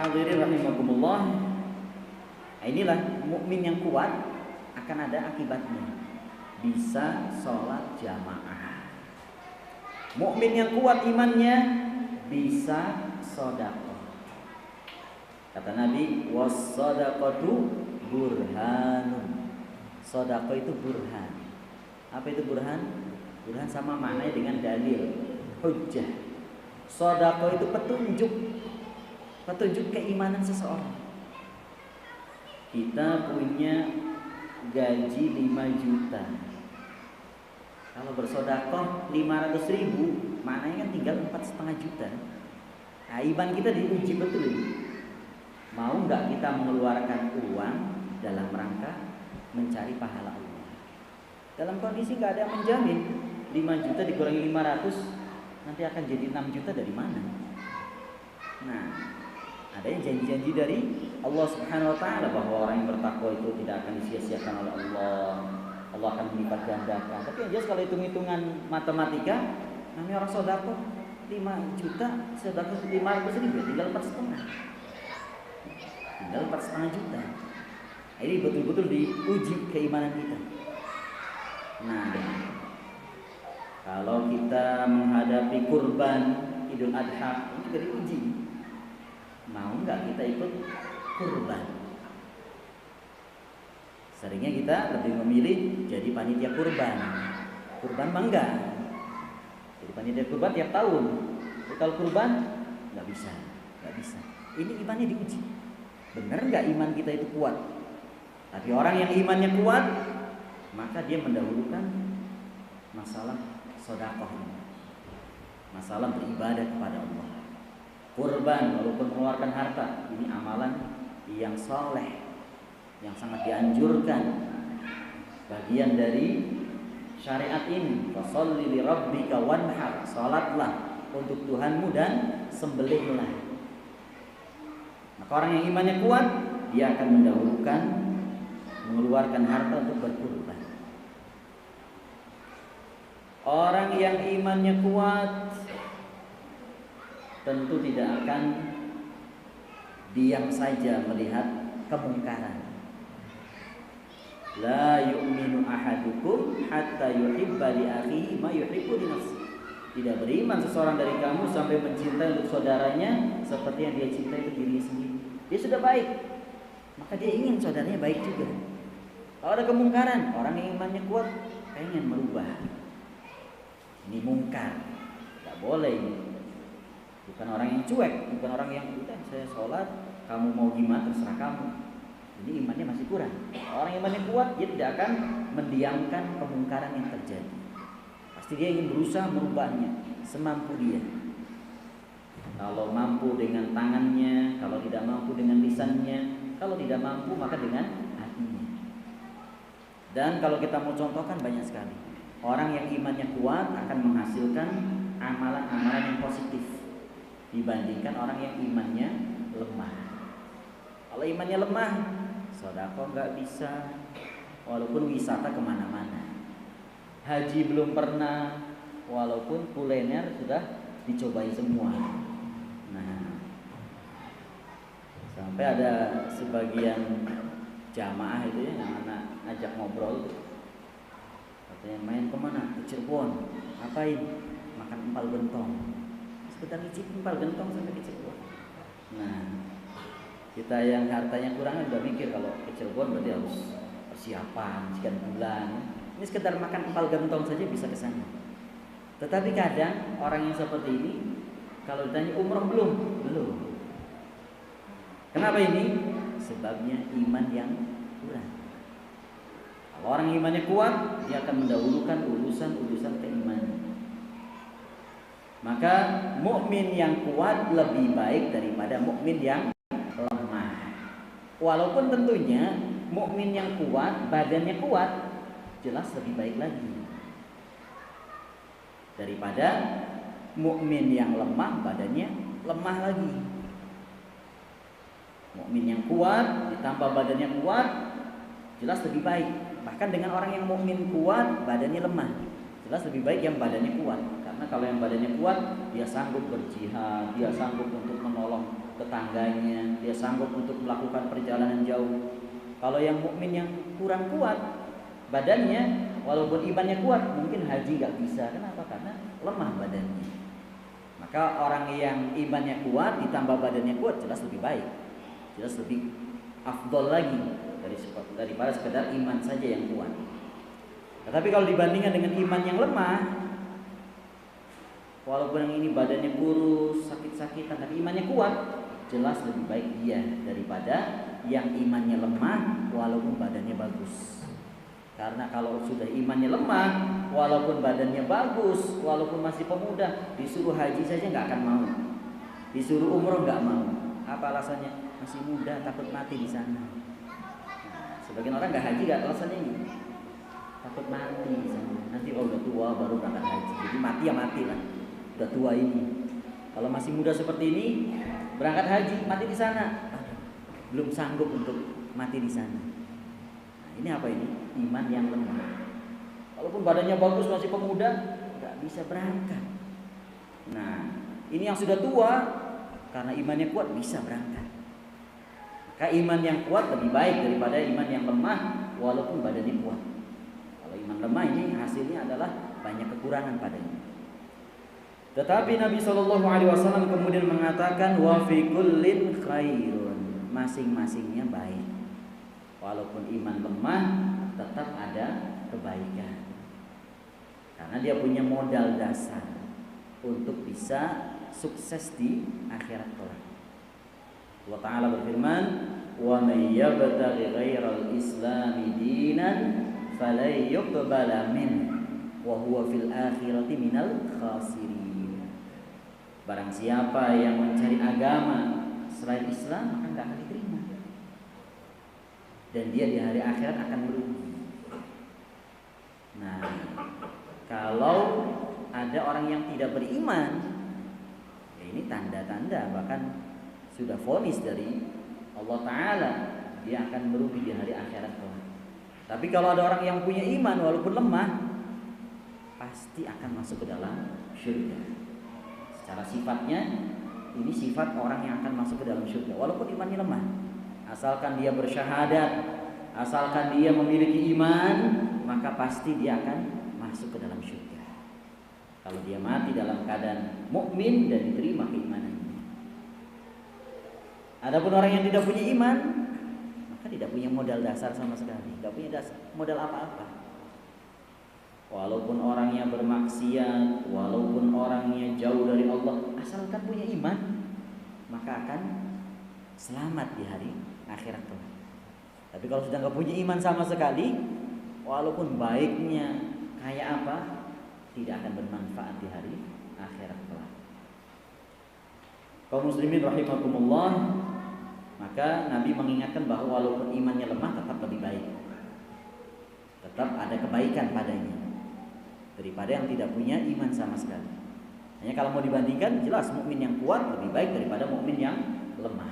Hadirin rahimakumullah. Inilah mukmin yang kuat akan ada akibatnya. Bisa sholat jamaah. Mukmin yang kuat imannya bisa sedekah. Kata Nabi, was-shadaqatu burhanun. Sedekah itu burhan. Apa itu burhan? Burhan sama maknanya dengan dalil, hujjah. Sedekah itu petunjuk keimanan seseorang. Kita punya gaji 5 juta. Kalau bersedekah 500.000, maknanya kan tinggal 4,5 juta. Nah, iman kita diuji betul ini. Mau nggak kita mengeluarkan uang dalam rangka mencari pahala Allah? Dalam kondisi nggak ada yang menjamin 5 juta dikurangi 500 nanti akan jadi 6 juta dari mana? Nah, ada yang janji-janji dari Allah Subhanahu wa taala bahwa orang yang bertakwa itu tidak akan disia-siakan oleh Allah. Allah akan melipat gandakan. Tapi yang jelas kalau hitung-hitungan matematika, namanya orang sedekah 5 juta, sedekah 500.000 tinggal 4,5. Tinggal 4,5 juta. Ini betul-betul diuji keimanan kita. Nah, kalau kita menghadapi kurban Idul Adha itu juga diuji. Mau nggak kita ikut kurban? Seringnya kita lebih memilih jadi panitia kurban. Kurban mah enggak. Jadi panitia kurban tiap tahun. Tapi kalau kurban nggak bisa. Ini imannya diuji. Benar nggak iman kita itu kuat? Tapi orang yang imannya kuat, maka dia mendahulukan masalah sedekah, masalah beribadah kepada Allah. Kurban walaupun mengeluarkan harta, ini amalan yang soleh, yang sangat dianjurkan, bagian dari syariat ini. Fasholli li rabbika wanhar, salatlah untuk Tuhanmu dan sembelihlah. Maka orang yang imannya kuat, dia akan mendahulukan mengeluarkan harta untuk berkurban. Orang yang imannya kuat tentu tidak akan diam saja melihat kemungkaran. La yu'minu ahadukum hatta yuhibba li akhihi ma yuhibbu li nafsihi. Tidak beriman seseorang dari kamu sampai mencintai untuk saudaranya seperti yang dia cintai untuk dirinya sendiri. Dia sudah baik, maka dia ingin saudaranya baik juga. Kalau ada kemungkaran, orang yang imannya kuat pengen merubah. Ini mungkar, tidak boleh ini. Bukan orang yang cuek, bukan orang yang udah saya sholat, kamu mau gimana terserah kamu. Ini imannya masih kurang. Orang yang imannya kuat, dia tidak akan mendiamkan kemungkaran yang terjadi. Pasti dia ingin berusaha merubahnya semampu dia. Kalau mampu dengan tangannya, kalau tidak mampu dengan lisannya, kalau tidak mampu maka dengan hatinya. Dan kalau kita mau contohkan banyak sekali. Orang yang imannya kuat akan menghasilkan amalan-amalan yang positif dibandingkan orang yang imannya lemah. Kalau imannya lemah, sedekah nggak bisa, walaupun wisata kemana-mana. Haji belum pernah, walaupun kuliner sudah dicobai semua. Nah, sampai ada sebagian jamaah itu ya yang anak ajak ngobrol, katanya main kemana? Ke Cirebon. Ngapain? Makan empal gentong. Sebentar ngicip empal gentong sampai ke Cirebon. Nah, kita yang hartanya kurang udah mikir kalau ke Cirebon berarti harus persiapan sekian bulan. Ini sekedar makan empal gentong saja bisa ke sana. Tetapi kadang orang yang seperti ini kalau ditanya umroh belum? Kenapa ini? Sebabnya iman yang kurang. Kalau orang imannya kuat, dia akan mendahulukan urusan keimanan. Maka mukmin yang kuat lebih baik daripada mukmin yang lemah. Walaupun tentunya mukmin yang kuat, badannya kuat, jelas lebih baik lagi daripada mukmin yang lemah, badannya lemah lagi. Mukmin yang kuat ditambah badannya kuat, jelas lebih baik. Bahkan dengan orang yang mukmin kuat, badannya lemah, jelas lebih baik yang badannya kuat. Karena kalau yang badannya kuat, dia sanggup berjihad, dia sanggup untuk menolong tetangganya, dia sanggup untuk melakukan perjalanan jauh. Kalau yang mukmin yang kurang kuat badannya, walaupun imannya kuat, mungkin haji gak bisa. Kenapa? Karena lemah badannya. Maka orang yang imannya kuat ditambah badannya kuat jelas lebih baik, jelas lebih afdol lagi daripada sekedar iman saja yang kuat. Tetapi kalau dibandingkan dengan iman yang lemah, walaupun yang ini badannya kurus, sakit-sakitan, tapi imannya kuat, jelas lebih baik dia daripada yang imannya lemah walaupun badannya bagus. Karena kalau sudah imannya lemah, walaupun badannya bagus, walaupun masih pemuda, disuruh haji saja nggak akan mau, disuruh umroh nggak mau. Apa alasannya? Masih muda, takut mati di sana. Nah, sebagian orang nggak haji nggak alasannya ini, takut mati di sana. Nanti kalau udah tua baru berangkat haji. Jadi mati ya mati lah. Udah tua ini. Kalau masih muda seperti ini, berangkat haji mati di sana, belum sanggup untuk mati di sana. Nah, ini apa ini? Iman yang lemah. Walaupun badannya bagus, masih pemuda, nggak bisa berangkat. Nah, ini yang sudah tua, karena imannya kuat bisa berangkat. Maka iman yang kuat lebih baik daripada iman yang lemah, walaupun badannya kuat. Kalau iman lemah ini hasilnya adalah banyak kekurangan padanya. Tetapi Nabi SAW kemudian mengatakan wa fi kullin khairun, masing-masingnya baik. Walaupun iman lemah, tetap ada kebaikan. Karena dia punya modal dasar untuk bisa sukses di akhirat kelak. Allah Ta'ala berfirman, wa may yabtaghi ghairal islami dinan falan yuqbala min wa huwa fil akhirati minal khasirin. Barang siapa yang mencari agama selain Islam, maka tidak akan diterima, dan dia di hari akhirat akan merugi. Nah, kalau ada orang yang tidak beriman, ya ini tanda-tanda, bahkan sudah vonis dari Allah Ta'ala, dia akan merugi di hari akhirat kelak. Tapi kalau ada orang yang punya iman walaupun lemah, pasti akan masuk ke dalam syurga. Secara sifatnya, ini sifat orang yang akan masuk ke dalam syurga walaupun imannya lemah. Asalkan dia bersyahadat, asalkan dia memiliki iman, maka pasti dia akan masuk ke dalam syurga. Kalau dia mati dalam keadaan mukmin dan diterima keimanannya. Adapun orang yang tidak punya iman, maka tidak punya modal dasar sama sekali, tidak punya modal apa-apa. Walaupun orangnya bermaksiat, walaupun orangnya jauh dari Allah, asalkan punya iman, maka akan selamat di hari akhirat kelak. Tapi kalau sudah nggak punya iman sama sekali, walaupun baiknya kayak apa, tidak akan bermanfaat di hari akhirat kelak. Kaum muslimin rahimakumullah, maka Nabi mengingatkan bahwa walaupun imannya lemah tetap lebih baik, tetap ada kebaikan padanya daripada yang tidak punya iman sama sekali. Hanya kalau mau dibandingkan, jelas mukmin yang kuat lebih baik daripada mukmin yang lemah.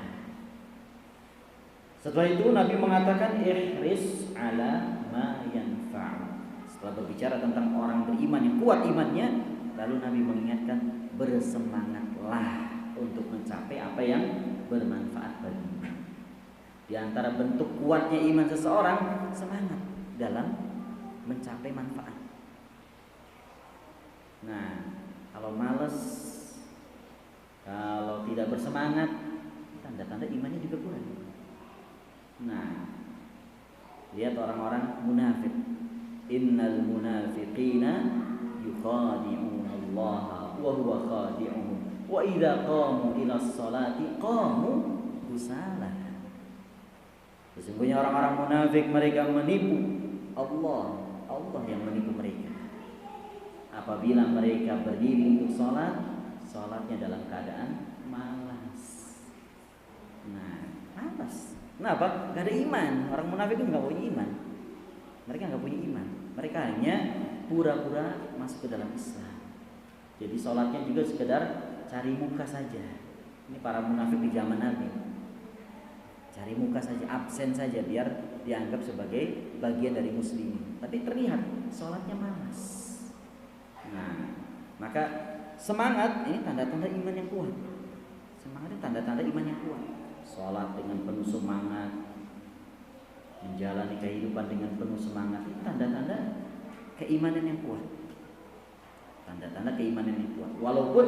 Setelah itu Nabi mengatakan ihris ala ma yanfa'u. Setelah berbicara tentang orang beriman yang kuat imannya, lalu Nabi mengingatkan bersemangatlah untuk mencapai apa yang bermanfaat bagimu. Di antara bentuk kuatnya iman seseorang, semangat dalam mencapai manfaat. Nah, kalau malas, kalau tidak bersemangat, tanda-tanda imannya juga kurang. Nah, lihat orang-orang munafik. Innal munafiqina yukhadi'una Allah wa huwa khadi'uhum wa idza qamu ila sholati qamu kusala. Sesungguhnya orang-orang munafik mereka menipu Allah, Allah yang menipu mereka. Apabila mereka berdiri untuk sholat, sholatnya dalam keadaan malas. Nah, malas. Kenapa? Gak ada iman. Orang munafik itu gak punya iman. Mereka gak punya iman. Mereka hanya pura-pura masuk ke dalam Islam. Jadi sholatnya juga sekedar cari muka saja. Ini para munafik di zaman Nabi. Cari muka saja, absen saja biar dianggap sebagai bagian dari muslimin. Tapi terlihat sholatnya malas. Nah, Maka semangat ini tanda-tanda iman yang kuat. Semangat itu tanda-tanda iman yang kuat. Sholat dengan penuh semangat, menjalani kehidupan dengan penuh semangat, itu tanda-tanda keimanan yang kuat. Tanda-tanda keimanan yang kuat. Walaupun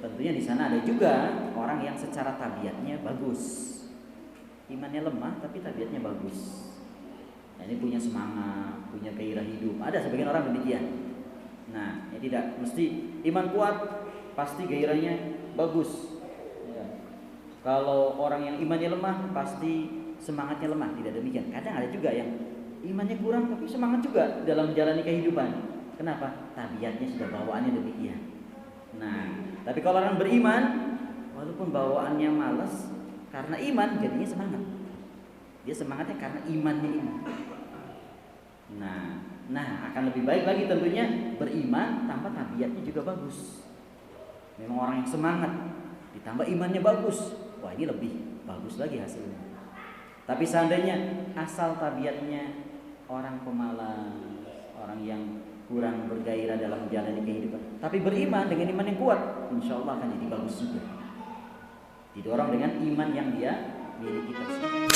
tentunya di sana ada juga orang yang secara tabiatnya bagus, imannya lemah tapi tabiatnya bagus. Nah, ini punya semangat, punya gairah hidup. Ada sebagian orang demikian. Nah, ya tidak mesti iman kuat pasti gairahnya bagus. Ya. Kalau orang yang imannya lemah pasti semangatnya lemah. Tidak demikian. Kadang ada juga yang imannya kurang tapi semangat juga dalam menjalani kehidupan. Kenapa? Tabiatnya sudah bawaannya demikian. Nah, tapi kalau orang beriman, walaupun bawaannya malas, karena iman jadinya semangat. Dia semangatnya karena imannya ini. Nah akan lebih baik lagi tentunya beriman tanpa tabiatnya juga bagus. Memang orang yang semangat ditambah imannya bagus, wah ini lebih bagus lagi hasilnya. Tapi seandainya asal tabiatnya orang pemalas, orang yang kurang bergairah dalam menjalani kehidupan, tapi beriman dengan iman yang kuat, insya Allah akan jadi bagus juga. Didorong dengan iman yang dia miliki tersebut.